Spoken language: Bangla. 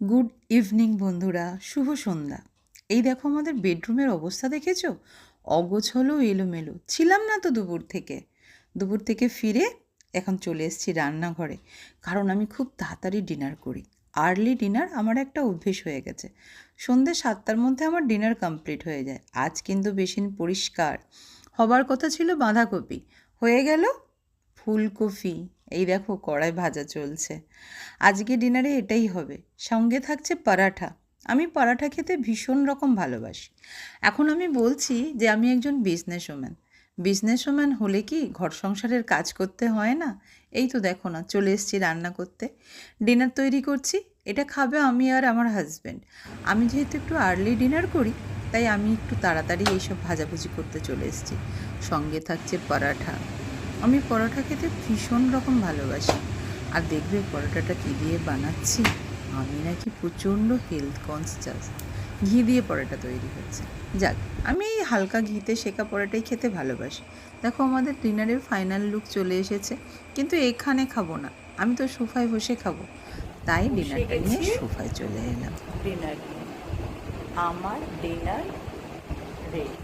গুড ইভিনিং বন্ধুরা, শুভ সন্ধ্যা। এই দেখো আমাদের বেডরুমের অবস্থা দেখেছো? অগোছালো এলোমেলো ছিলাম না তো দুপুর থেকে ফিরে এখন চলে এসেছি রান্নাঘরে। কারণ আমি খুব তাড়াতাড়ি ডিনার করি। আর্লি ডিনার আমার একটা অভ্যেস হয়ে গেছে। সন্ধ্যে 7টার মধ্যে আমার ডিনার কমপ্লিট হয়ে যায়। আজ কিন্তু বেসিন পরিষ্কার। হবার কথা ছিল বাঁধাকপি, হয়ে গেল ফুলকপি। এই দেখো কড়াই ভাজা চলছে। আজকে ডিনারে এটাই হবে। সঙ্গে থাকছে পরাঠা। আমি পরাঠা খেতে ভীষণ রকম ভালোবাসি। এখন আমি বলছি যে আমি একজন বিজনেসওম্যান হলে কি ঘর সংসারের কাজ করতে হয় না? এই তো দেখো না, চলে এসেছি রান্না করতে। ডিনার তৈরি করছি। এটা খাবে আমি আর আমার হাজব্যান্ড। আমি যেহেতু একটু আর্লি ডিনার করি, তাই আমি একটু তাড়াতাড়ি এইসব ভাজাভুজি করতে চলে এসেছি। সঙ্গে থাকছে পরাঠা। আমি পরোটা খেতে ভীষণ রকম ভালোবাসি। আর দেখবে পরোটাটা কী দিয়ে বানাচ্ছি? আমি নাকি প্রচণ্ড হেলথ কনসিয়াস। ঘি দিয়ে পরোটা তৈরি হচ্ছে। যাক, আমি এই হালকা ঘিতে সেকা পরোটাই খেতে ভালোবাসি। দেখো আমাদের ডিনারের ফাইনাল লুক চলে এসেছে, কিন্তু এখানে খাবো না, আমি তো সোফায় বসে খাবো। তাই বসে ডিনারটা নিয়ে গেছি সোফায় চলে এলাম। ডিনার নিয়ে। আমার ডিনার রেডি।